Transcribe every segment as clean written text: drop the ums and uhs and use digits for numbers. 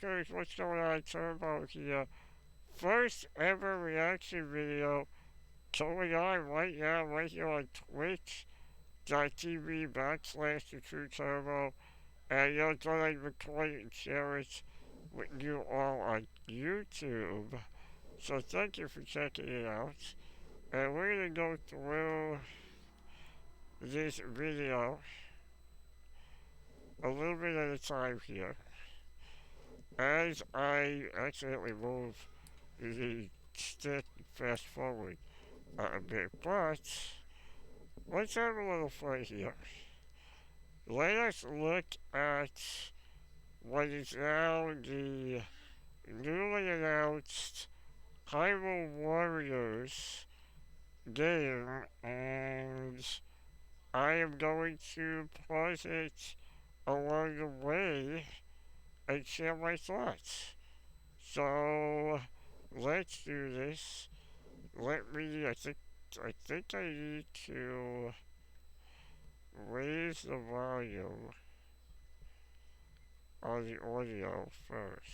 Rockers, what's going on? Turbo here. First ever reaction video going on right now, right here on twitch.tv backslash the True Turbo. And you're going to record it and share it with you all on YouTube. So thank you for checking it out. And we're going to go through this video a little bit at a time here. As I accidentally move the stick fast forward a bit, but let's have a little fun here. Let us look at what is now the newly announced Hyrule Warriors game, and I am going to pause it along the way and share my thoughts. So let's do this. I think I need to raise the volume on the audio first.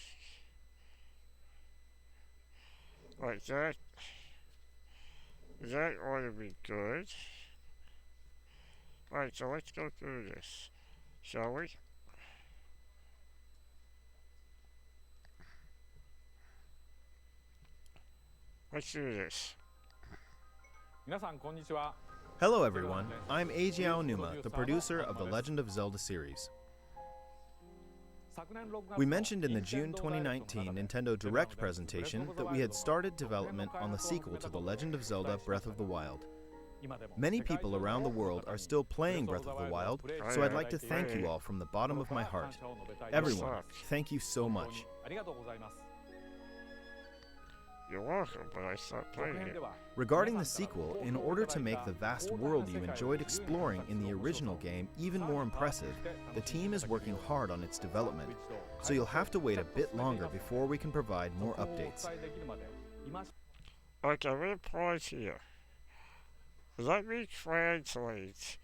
Like that. That ought to be good. Alright, so let's go through this, shall we? Let's do this. Hello everyone, I'm Eiji Aonuma, the producer of the Legend of Zelda series. We mentioned in the June 2019 Nintendo Direct presentation that we had started development on the sequel to The Legend of Zelda Breath of the Wild. Many people around the world are still playing Breath of the Wild, so I'd like to thank you all from the bottom of my heart. Everyone, thank you so much. You're welcome, but I stopped playing it. Regarding the sequel, in order to make the vast world you enjoyed exploring in the original game even more impressive, the team is working hard on its development, so you'll have to wait a bit longer before we can provide more updates. Okay, I'm going to pause here. Let me translate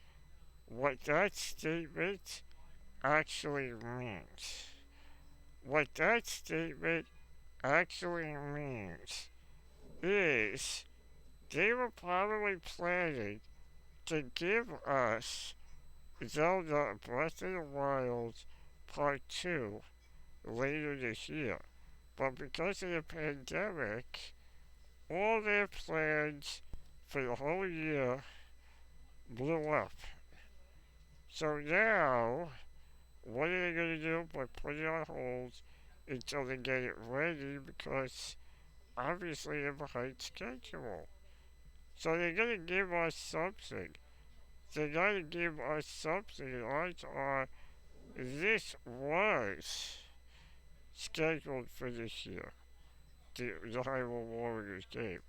what that statement actually means. What that statement actually means is they were probably planning to give us Zelda Breath of the Wild Part 2 later this year. But because of the pandemic, all their plans for the whole year blew up. So now, what are they going to do but put it on hold until they get it ready, because obviously they're behind schedule. So they're going to give us something. They're going to give us something, and odds are this was scheduled for this year, the Hyrule Warriors game.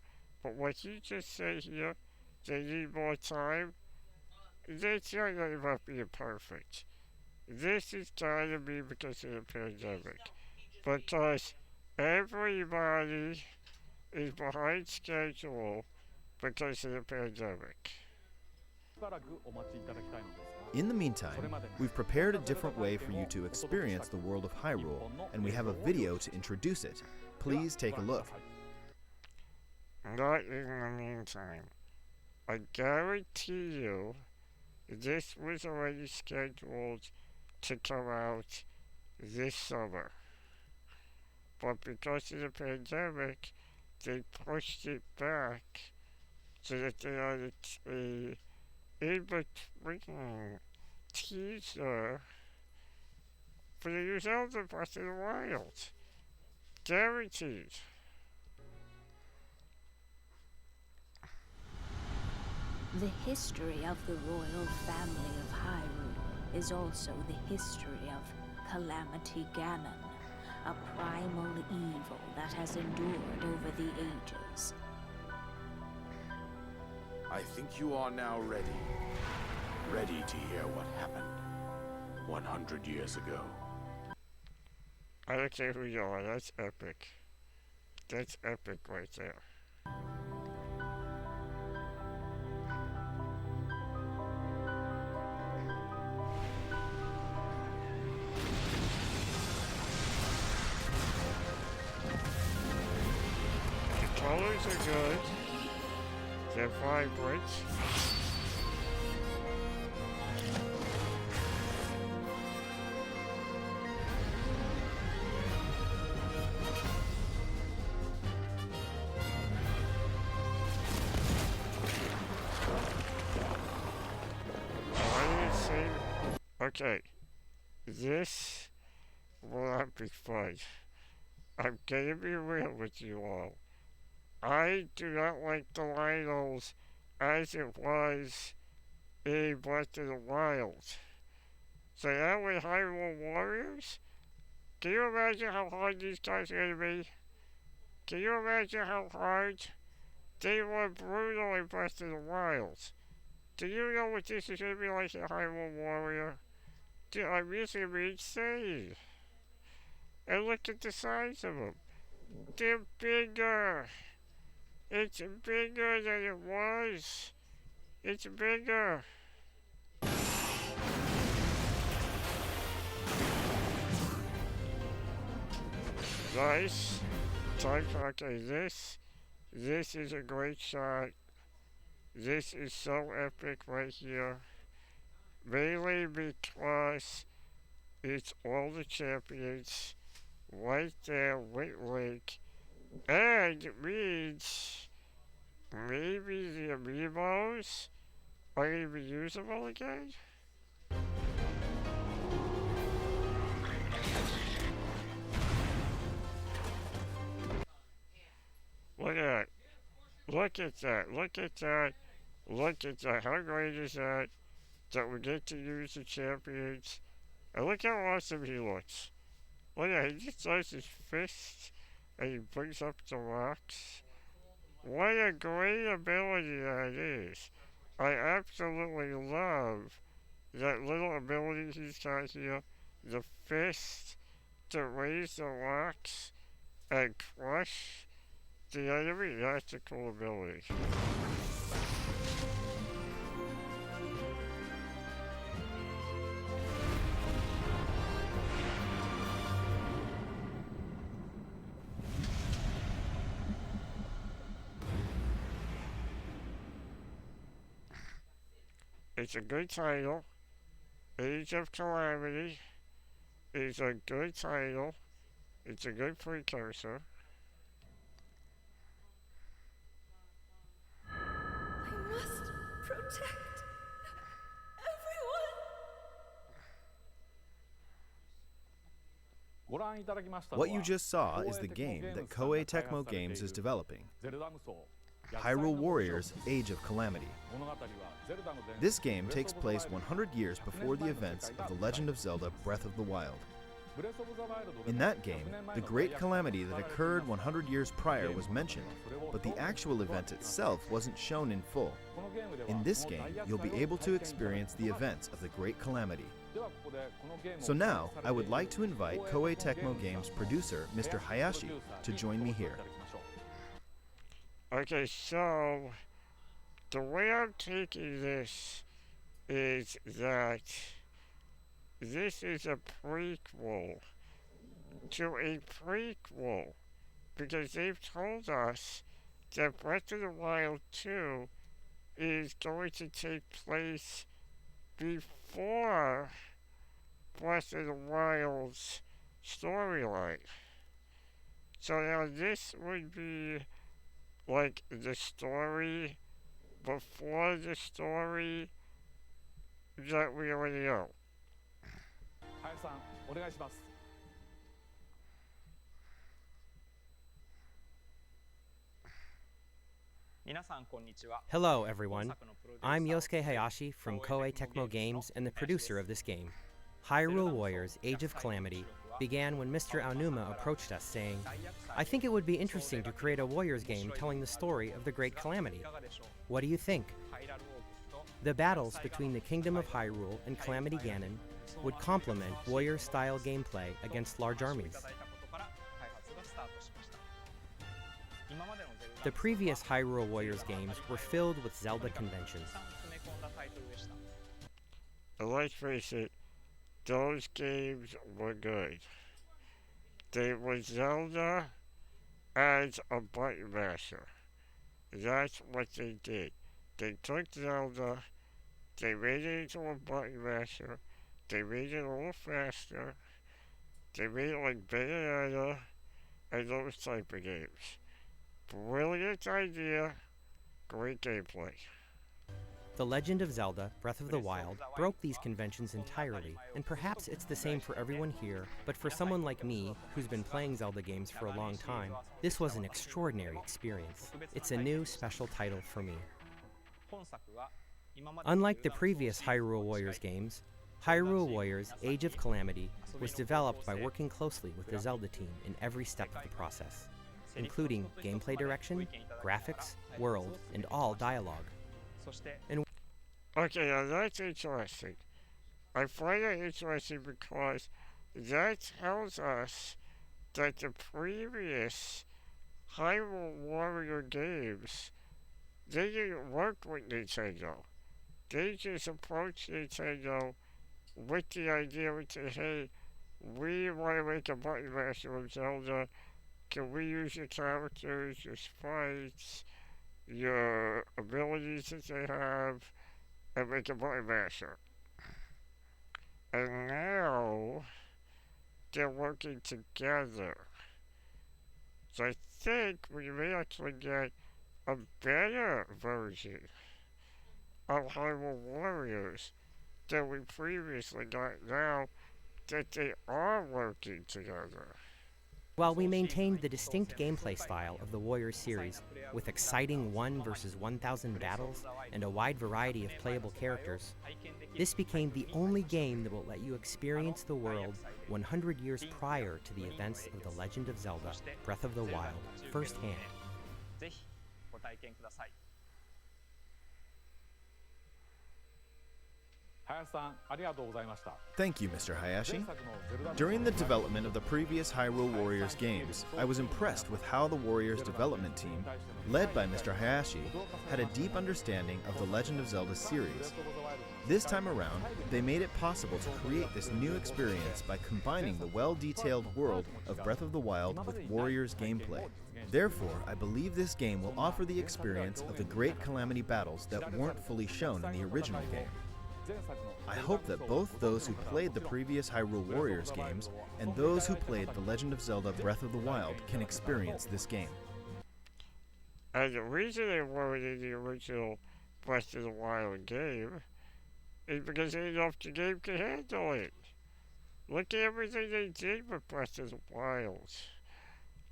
But what you just said here, they need more time, that's not about being perfect. This is got to be because of the pandemic. Because everybody is behind schedule because of the pandemic. In the meantime, we've prepared a different way for you to experience the world of Hyrule, and we have a video to introduce it. Please take a look. Not in the meantime. I guarantee you this was already scheduled to come out this summer. But because of the pandemic, they pushed it back so that they had a in-between teaser for the new Zelda Breath of the Wild. Guaranteed. The history of the royal family of Hyrule is also the history of Calamity Ganon, a primal evil that has endured over the ages. I think you are now ready. Ready to hear what happened 100 years ago. I don't care who you are, that's epic. That's epic right there. colors are good. They're vibrant. Okay, this will not be fun. I'm gonna be real with you all. I do not like the Lionels as it was in Breath of the Wild. So now with Hyrule Warriors, can you imagine how hard these guys are gonna be? Can you imagine how hard? They were brutal in Breath of the Wild. Do you know what this is gonna be like in Hyrule Warrior? Dude, I'm using to be insane. And look at the size of them. They're bigger. It's bigger than it was. It's bigger. Nice. Time for, okay, this is a great shot. This is so epic right here. Mainly because it's all the champions right there with Link. And it means maybe the amiibos are going to be usable again? Look at that. Look at that. Look at that. Look at that. How great is that? That we get to use the champions. And look how awesome he looks. Look at that. He just does his fist and he brings up the rocks. What a great ability that is. I absolutely love that little ability he's got here. The fist to raise the rocks and crush the enemy. That's a cool ability. It's a good title. Age of Calamity is a good title. It's a good precursor. I must protect everyone. What you just saw is the game that Koei Tecmo Games is developing, Hyrule Warriors: Age of Calamity. This game takes place 100 years before the events of The Legend of Zelda: Breath of the Wild. In that game, the Great Calamity that occurred 100 years prior was mentioned, but the actual event itself wasn't shown in full. In this game, you'll be able to experience the events of the Great Calamity. So now, I would like to invite Koei Tecmo Games producer, Mr. Hayashi, to join me here. Okay, so the way I'm taking this is that this is a prequel to a prequel, because they've told us that Breath of the Wild 2 is going to take place before Breath of the Wild's storyline. So now this would be like the story before the story that we already know. Hello, everyone. I'm Yosuke Hayashi from Koei Tecmo Games and the producer of this game. Hyrule Warriors: Age of Calamity began when Mr. Aonuma approached us saying, "I think it would be interesting to create a Warriors game telling the story of the Great Calamity. What do you think?" The battles between the Kingdom of Hyrule and Calamity Ganon would complement Warrior-style gameplay against large armies. The previous Hyrule Warriors games were filled with Zelda conventions. Let's face it, those games were good. They were Zelda, as a button masher. That's what they did. They took Zelda, they made it into a button masher, they made it a little faster, they made it like Bayonetta and those type of games. Brilliant idea, great gameplay. The Legend of Zelda Breath of the Wild broke these conventions entirely, and perhaps it's the same for everyone here, but for someone like me, who's been playing Zelda games for a long time, this was an extraordinary experience. It's a new, special title for me. Unlike the previous Hyrule Warriors games, Hyrule Warriors Age of Calamity was developed by working closely with the Zelda team in every step of the process, including gameplay direction, graphics, world, and all dialogue. Okay, now that's interesting. I find that interesting because that tells us that the previous Hyrule Warrior games, they didn't work with Nintendo. They just approached Nintendo with the idea of saying, hey, we want to make a button masher of Zelda. Can we use your characters, your sprites, your abilities that they have, and make a button masher? And now they're working together. So I think we may actually get a better version of Hyrule Warriors than we previously got now that they are working together. While we maintained the distinct gameplay style of the Warriors series, with exciting 1 versus 1,000 battles and a wide variety of playable characters, this became the only game that will let you experience the world 100 years prior to the events of The Legend of Zelda Breath of the Wild firsthand. Thank you, Mr. Hayashi. During the development of the previous Hyrule Warriors games, I was impressed with how the Warriors development team, led by Mr. Hayashi, had a deep understanding of the Legend of Zelda series. This time around, they made it possible to create this new experience by combining the well-detailed world of Breath of the Wild with Warriors gameplay. Therefore, I believe this game will offer the experience of the great Calamity battles that weren't fully shown in the original game. I hope that both those who played the previous Hyrule Warriors games and those who played The Legend of Zelda Breath of the Wild can experience this game. And the reason they weren't in the original Breath of the Wild game is because they didn't know if the game could handle it. Look at everything they did with Breath of the Wild.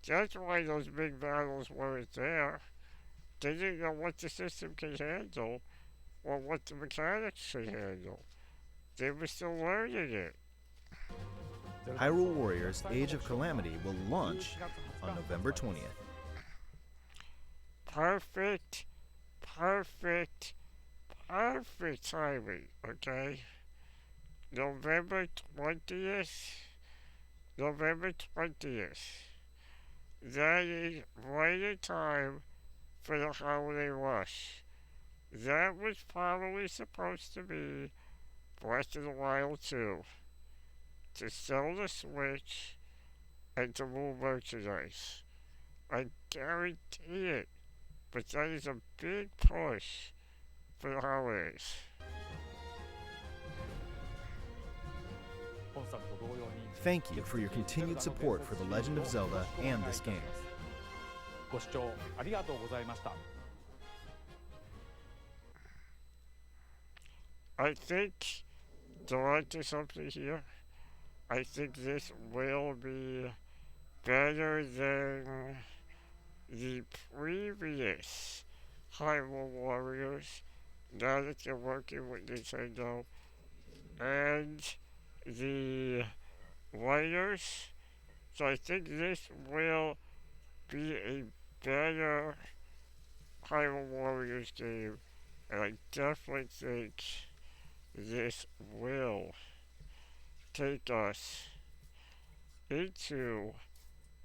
That's why those big battles weren't there. They didn't know what the system could handle or what the mechanics should handle. They were still learning it. Hyrule Warriors Age of Calamity will launch on November 20th. Perfect timing, okay? November 20th. That is right in time for the holiday rush. That was probably supposed to be Breath of the Wild 2. To sell the Switch and to move merchandise. I guarantee it. But that is a big push for the holidays. Thank you for your continued support for The Legend of Zelda and this game. I think, to add to something here, I think this will be better than the previous Hyrule Warriors, now that they're working with Nintendo, and the writers. So I think this will be a better Hyrule Warriors game, and I definitely think this will take us into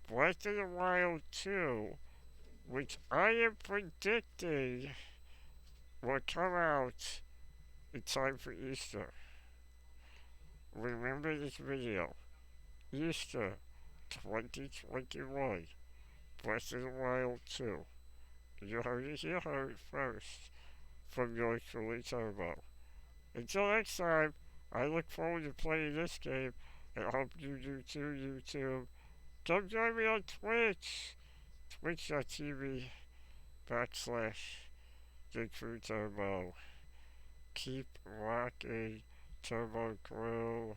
Breath of the Wild 2, which I am predicting will come out in time for Easter. Remember this video, Easter 2021. Breath of the Wild 2. You heard it here first from yours truly, Turbo. Until next time, I look forward to playing this game, and hope you do too, YouTube. Come join me on Twitch, twitch.tv/The True Turbo. Keep rocking, Turbo Crew.